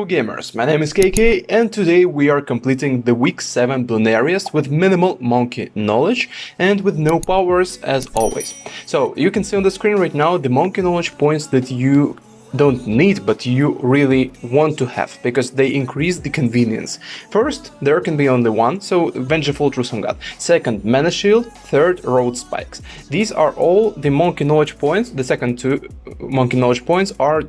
Hello gamers, my name is KK and today we are completing the week 7 Bloonarius with minimal monkey knowledge and with no powers as always. So you can see on the screen right now the monkey knowledge points that you don't need but you really want to have because they increase the convenience. First, there can be only one, so Vengeful True Sun God. Second, Mana Shield. Third, Road Spikes. These are all the monkey knowledge points. The second two monkey knowledge points are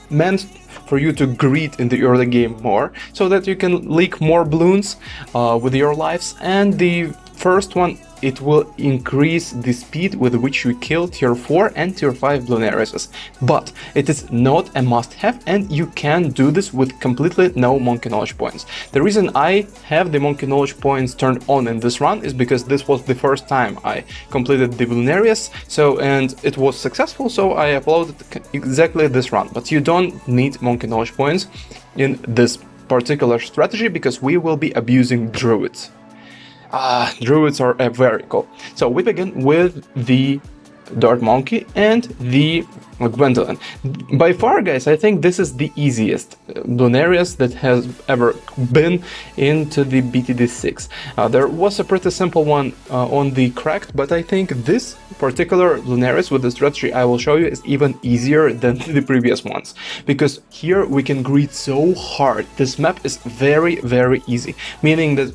meant for you to greet in the early game more, so that you can leak more balloons with your lives. And the first one, it will increase the speed with which you kill tier 4 and tier 5 Bloonariuses. But it is not a must-have and you can do this with completely no monkey knowledge points. The reason I have the monkey knowledge points turned on in this run is because this was the first time I completed the Bloonarius, and it was successful, so I uploaded exactly this run. But you don't need monkey knowledge points in this particular strategy because we will be abusing druids. Druids are very cool. So we begin with the Dart Monkey and the Gwendolyn. By far, guys, I think this is the easiest Bloonarius that has ever been into the BTD 6. There was a pretty simple one on the Cracked, but I think this particular Bloonarius with the strategy I will show you is even easier than the previous ones. Because here we can greet so hard. This map is very, very easy, meaning that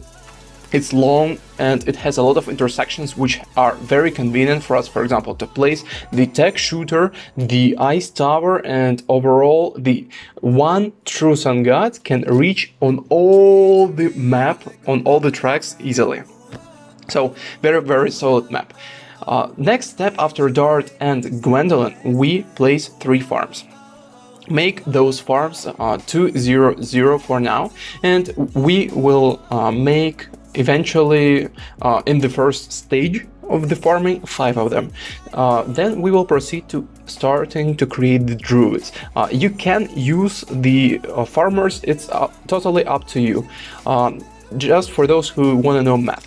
it's long and it has a lot of intersections which are very convenient for us, for example, to place the tech shooter, the ice tower, and overall the one True Sun God can reach on all the map, on all the tracks easily. So very, very solid map. Next step after Dart and Gwendolyn, we place 3 farms. Make those farms 2-0-0 for now, and we will make eventually in the first stage of the farming 5 of them. Then we will proceed to starting to create the druids. You can use the farmers, it's totally up to you. Just for those who want to know math.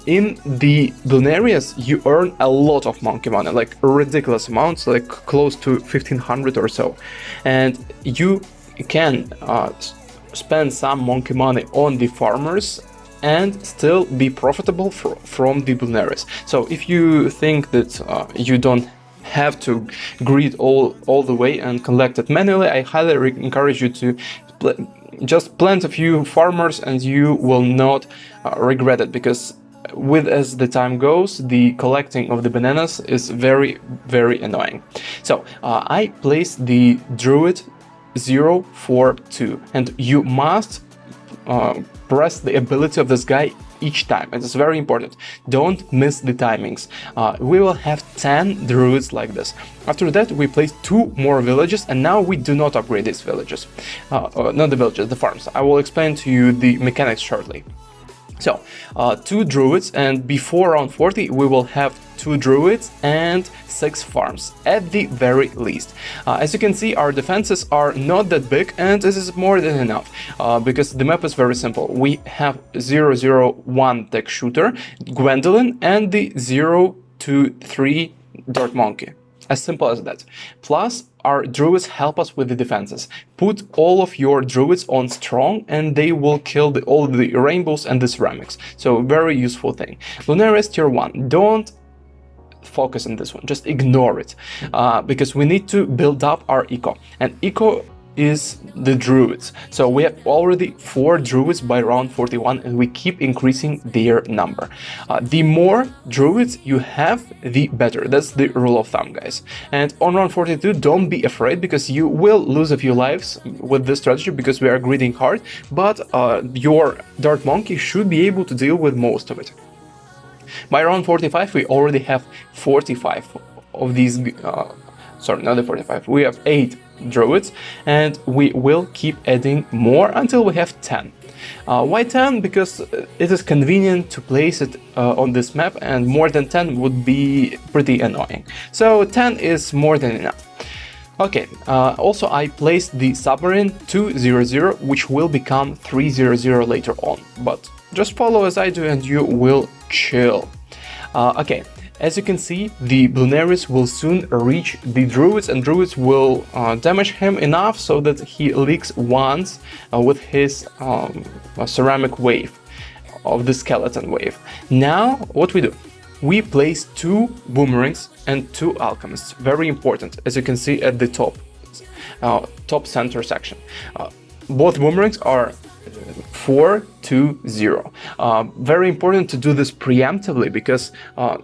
In the Bloonarius, you earn a lot of monkey money, like ridiculous amounts, like close to 1500 or so. And you can spend some monkey money on the farmers and still be profitable from the Bloonarius. So if you think that you don't have to greed all the way and collect it manually, I highly encourage you to just plant a few farmers and you will not regret it, because as the time goes, the collecting of the bananas is very, very annoying. So I placed the druid 0-4-2, and you must press the ability of this guy each time. It is very important. Don't miss the timings. We will have 10 druids like this. After that, we place 2 more villages, and now we do not upgrade these villages. Not the villages, the farms. I will explain to you the mechanics shortly. So, 2 druids, and before round 40 we will have 2 druids and 6 farms at the very least. As you can see, our defenses are not that big, and this is more than enough because the map is very simple. We have 0-0-1 tech shooter, Gwendolyn, and the 0-2-3 Dart Monkey. As simple as that. Plus, our druids help us with the defenses. Put all of your druids on strong and they will kill all the rainbows and the ceramics. So very useful thing. Bloonarius tier 1. Don't focus on this one. Just ignore it. Because we need to build up our eco. And eco is the druids. So we have already 4 druids by round 41 and we keep increasing their number. The more druids you have, the better. That's the rule of thumb, guys. And on round 42, don't be afraid, because you will lose a few lives with this strategy because we are greeding hard, but your Dart Monkey should be able to deal with most of it. By round 45, we already have 45 of these, sorry, not the 45, we have 8 druids, and we will keep adding more until we have 10. Why 10? Because it is convenient to place it on this map, and more than 10 would be pretty annoying. So 10 is more than enough. Okay, also I placed the submarine 2-0-0, which will become 3-0-0 later on, but just follow as I do and you will chill. Okay, As you can see, the Bloonarius will soon reach the druids, and druids will damage him enough so that he leaks once with his ceramic wave of the skeleton wave. Now, what we do? We place 2 boomerangs and 2 alchemists. Very important, as you can see at the top center section. Both boomerangs are 4, 2, 0. Very important to do this preemptively, because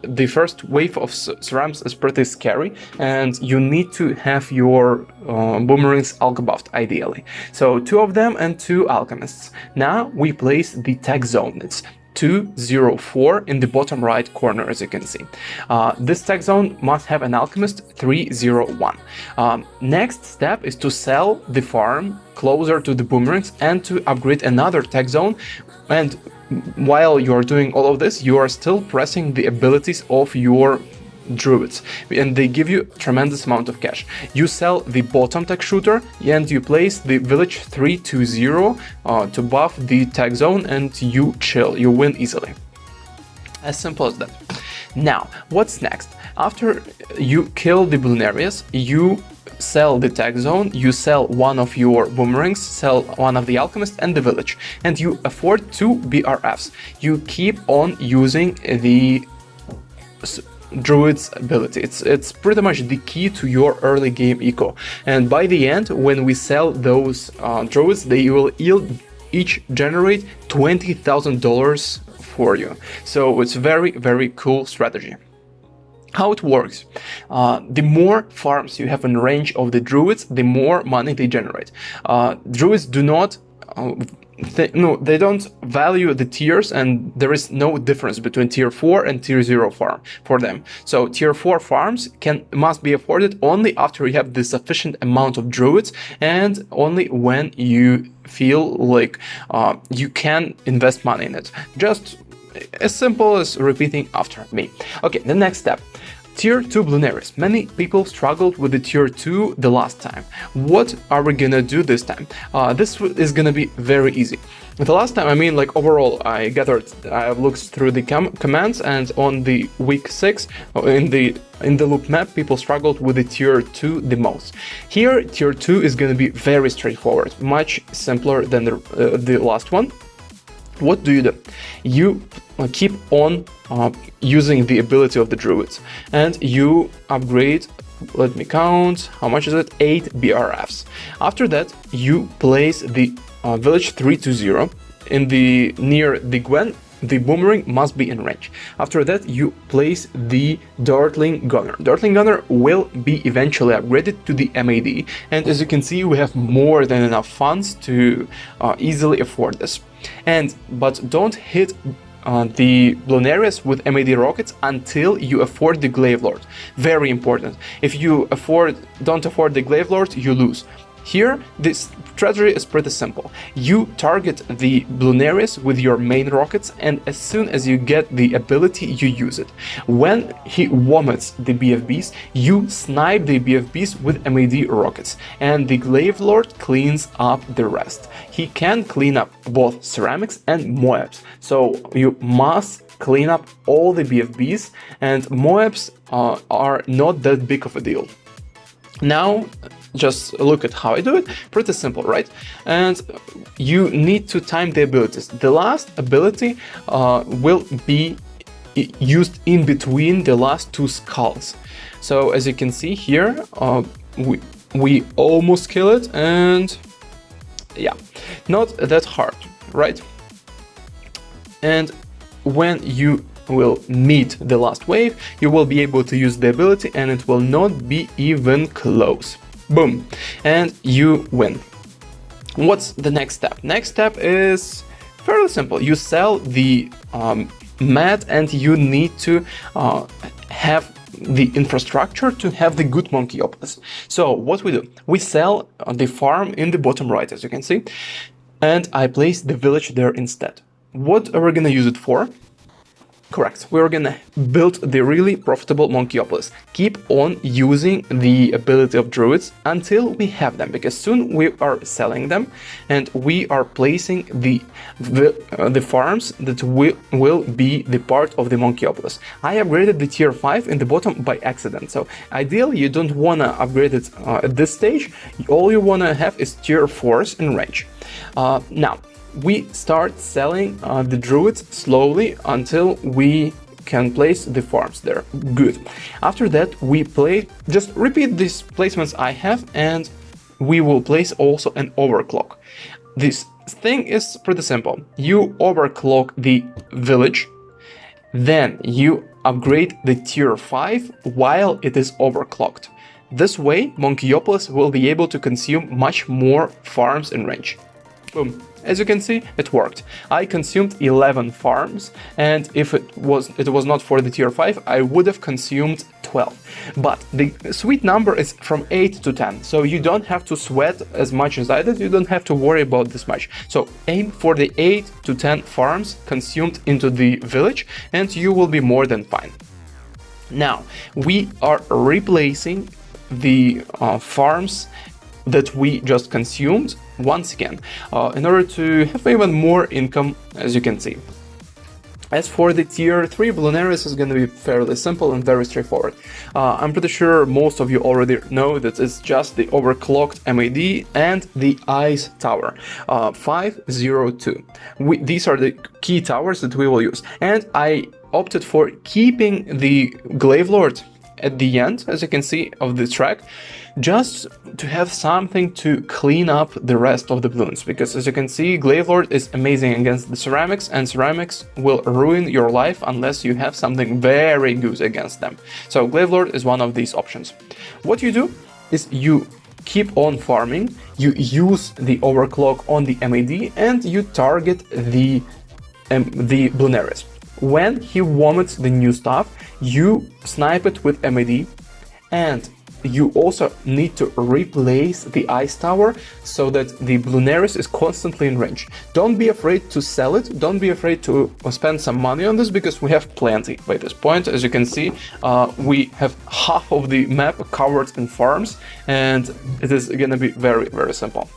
the first wave of ceramics is pretty scary, and you need to have your boomerangs alch buffed ideally. So 2 of them and 2 alchemists. Now we place the tech zone. It's 204 in the bottom right corner, as you can see. This tech zone must have an alchemist 301. Next step is to sell the farm closer to the boomerangs and to upgrade another tech zone. And while you are doing all of this, you are still pressing the abilities of your druids, and they give you tremendous amount of cash. You sell the bottom tech shooter and you place the village 320 to buff the tech zone, and you chill, you win easily. As simple as that. Now, what's next? After you kill the Bloonarius, you sell the tech zone, you sell one of your boomerangs, sell one of the alchemists and the village, and you afford 2 BRFs. You keep on using the druid's ability. It's pretty much the key to your early game eco, and by the end, when we sell those druids, they will each generate $20,000 for you. So it's very cool strategy. How it works: the more farms you have in range of the druids, the more money they generate. Druids do not they don't value the tiers, and there is no difference between tier 4 and tier 0 farm for them. So tier 4 farms must be afforded only after you have the sufficient amount of druids, and only when you feel like you can invest money in it. Just as simple as repeating after me. Okay, the next step. Tier 2 Bloonarius. Many people struggled with the tier 2 the last time. What are we gonna do this time? This is gonna be very easy. The last time, I mean, like overall, I looked through the commands, and on the week 6 in the loop map, people struggled with the tier 2 the most. Here, tier 2 is gonna be very straightforward, much simpler than the last one. What do? You keep on using the ability of the druids, and you upgrade, let me count, how much is it? 8 BRFs. After that, you place the village 320 in near the Gwen. The boomerang must be in range. After that, you place the Dartling Gunner. Dartling Gunner will be eventually upgraded to the MAD, and as you can see, we have more than enough funds to easily afford this. But don't hit the Bloonarius with MAD rockets until you afford the Glaive Lord. Very important. If you don't afford the Glaive Lord, you lose. Here, this strategy is pretty simple. You target the Bloonarius with your main rockets, and as soon as you get the ability, you use it. When he vomits the BFBs, you snipe the BFBs with MAD rockets, and the Glaive Lord cleans up the rest. He can clean up both ceramics and Moabs, so you must clean up all the BFBs, and Moabs are not that big of a deal. Now, just look at how I do it. Pretty simple, right? And you need to time the abilities. The last ability will be used in between the last 2 skulls. So as you can see here, we almost kill it, and yeah, not that hard, right? And when you will meet the last wave, you will be able to use the ability, and it will not be even close. Boom, and you win. What's the next step? Next step is fairly simple. You sell the mat, and you need to have the infrastructure to have the good monkey opus. So what we do? We sell the farm in the bottom right, as you can see, and I place the village there instead. What are we gonna use it for? Correct. We're gonna build the really profitable Monkyopolis. Keep on using the ability of druids until we have them, because soon we are selling them and we are placing the farms that will be the part of the Monkyopolis. I upgraded the tier 5 in the bottom by accident, so ideally you don't wanna upgrade it at this stage. All you wanna have is tier 4s in range. Now, we start selling the druids slowly until we can place the farms there. Good. After that, we just repeat these placements I have, and we will place also an overclock. This thing is pretty simple. You overclock the village, then you upgrade the tier 5 while it is overclocked. This way, Monkyopolis will be able to consume much more farms in range. Boom. As you can see, it worked. I consumed 11 farms, and if it was not for the tier 5, I would have consumed 12. But the sweet number is from 8 to 10, so you don't have to sweat as much as I did, you don't have to worry about this much. So aim for the 8 to 10 farms consumed into the village, and you will be more than fine. Now, we are replacing the farms that we just consumed once again in order to have even more income, as you can see. As for the tier 3 Bloonarius, is going to be fairly simple and very straightforward. I'm pretty sure most of you already know that it's just the overclocked MAD and the Ice Tower 502. These are the key towers that we will use, and I opted for keeping the Glaive Lord at the end, as you can see, of the track, just to have something to clean up the rest of the balloons, because as you can see, Glaive Lord is amazing against the ceramics, and ceramics will ruin your life unless you have something very good against them. So Glaive Lord is one of these options. What you do is you keep on farming, you use the overclock on the MAD, and you target the Bloonarius. When he vomits the new stuff, you snipe it with MAD, and you also need to replace the Ice Tower so that the Bloonarius is constantly in range. Don't be afraid to sell it, don't be afraid to spend some money on this, because we have plenty by this point. As you can see, we have half of the map covered in farms, and it is gonna be very, very simple.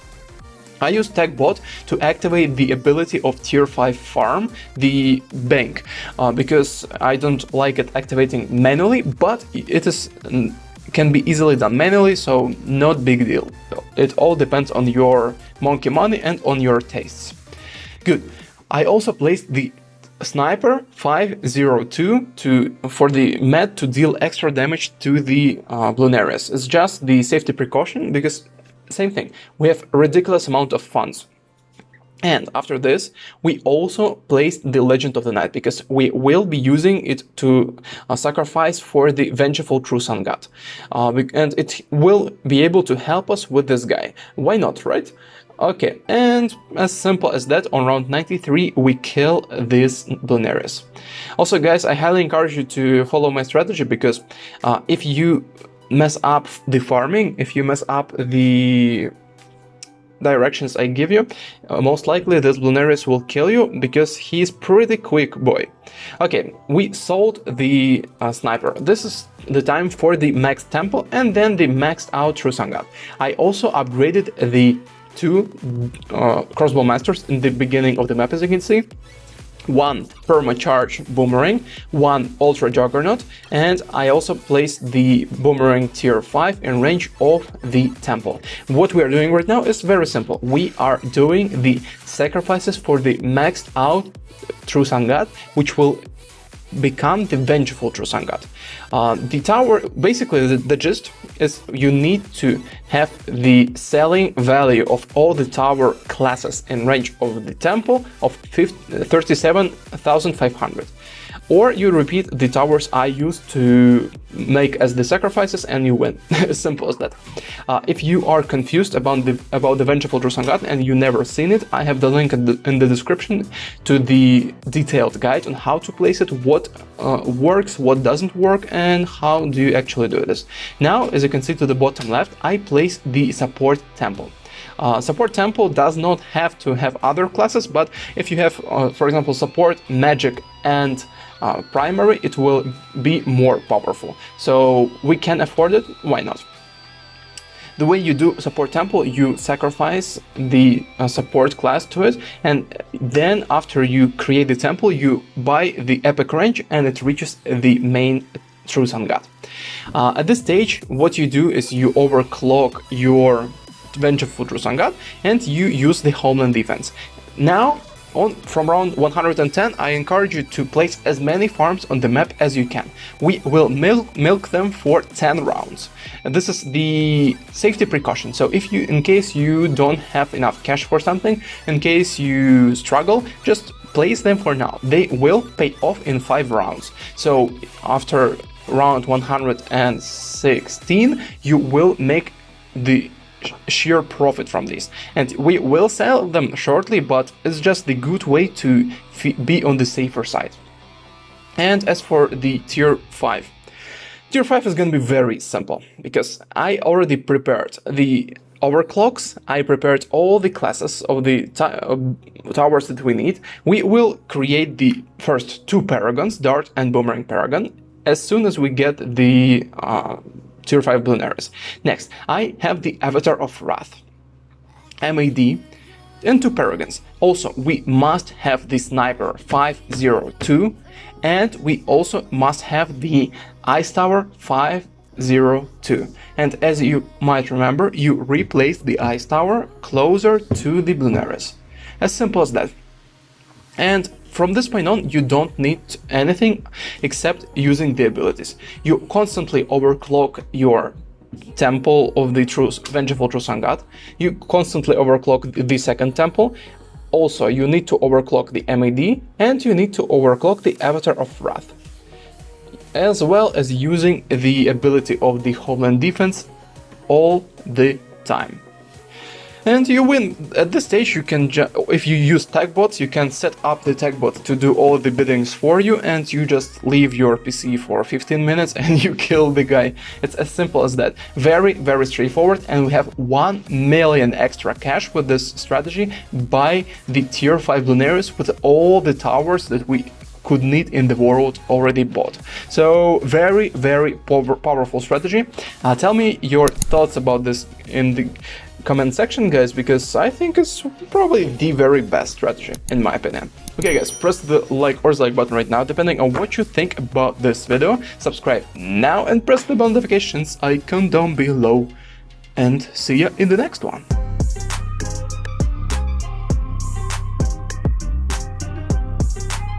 I use TechBot to activate the ability of tier 5 farm, the bank, because I don't like it activating manually, but it can be easily done manually, so not big deal. It all depends on your monkey money and on your tastes. Good. I also placed the Sniper 502 for the med to deal extra damage to the Bloonarius. It's just the safety precaution, because same thing, we have a ridiculous amount of funds. And after this, we also placed the Legend of the Night, because we will be using it to sacrifice for the Vengeful True Sun God. And it will be able to help us with this guy. Why not, right? Okay, and as simple as that, on round 93, we kill this Bloonarius. Also, guys, I highly encourage you to follow my strategy, because if you mess up the farming, if you mess up the directions I give you, most likely this Bloonarius will kill you, because he's pretty quick boy. Okay, we sold the Sniper. This is the time for the maxed temple and then the maxed out True Sun God. I also upgraded the 2 crossbow masters in the beginning of the map, as you can see. 1 perma-charge boomerang, 1 ultra juggernaut, and I also placed the boomerang tier 5 in range of the temple. What we are doing right now is very simple. We are doing the sacrifices for the maxed out True Sun God, which will become the Vengeful True Sun God. The tower, basically the gist is you need to have the selling value of all the tower classes in range of the temple of 37,500. Or you repeat the towers I used to make as the sacrifices and you win. Simple as that. If you are confused about the Vengeful True Sun God and you never seen it, I have the link in the description to the detailed guide on how to place it, what works, what doesn't work, and how do you actually do this. Now, as you can see to the bottom left, I placed the support temple. Support temple does not have to have other classes, but if you have, for example, support, magic, and primary, it will be more powerful. So we can afford it, why not? The way you do support temple, you sacrifice the support class to it, and then after you create the temple, you buy the epic range and it reaches the main true sun god. At this stage, what you do is you overclock your vengeful true sun god and you use the homeland defense. Now, from round 110, I encourage you to place as many farms on the map as you can. We will milk them for 10 rounds. And this is the safety precaution. So if you, in case you don't have enough cash for something, in case you struggle, just place them for now. They will pay off in 5 rounds. So after round 116, you will make the sheer profit from this, and we will sell them shortly, but it's just the good way to be on the safer side. And as for the tier 5 is going to be very simple, because I already prepared the overclocks, I prepared all the classes of the towers that we need. We will create the first 2 paragons, dart and boomerang paragon, as soon as we get the tier 5 Bloonarius. Next, I have the Avatar of Wrath, MAD, and 2 paragons. Also, we must have the Sniper 502, and we also must have the Ice Tower 502. And as you might remember, you replace the Ice Tower closer to the Bloonarius. As simple as that. And from this point on, you don't need anything except using the abilities. You constantly overclock your temple of the vengeful true sun god. You constantly overclock the second temple. Also, you need to overclock the MAD, and you need to overclock the Avatar of Wrath, as well as using the ability of the homeland defense all the time. And you win. At this stage, you can, if you use tech bots, you can set up the tech bot to do all the biddings for you, and you just leave your PC for 15 minutes and you kill the guy. It's as simple as that. Very, very straightforward, and we have 1 million extra cash with this strategy by the tier 5 Bloonarius with all the towers that we could need in the world already bought. So very, very powerful strategy. Tell me your thoughts about this in the comment section, guys, because I think it's probably the very best strategy in my opinion. Okay guys, press the like or dislike button right now depending on what you think about this video. Subscribe now and press the bell notifications icon down below, and see ya in the next one.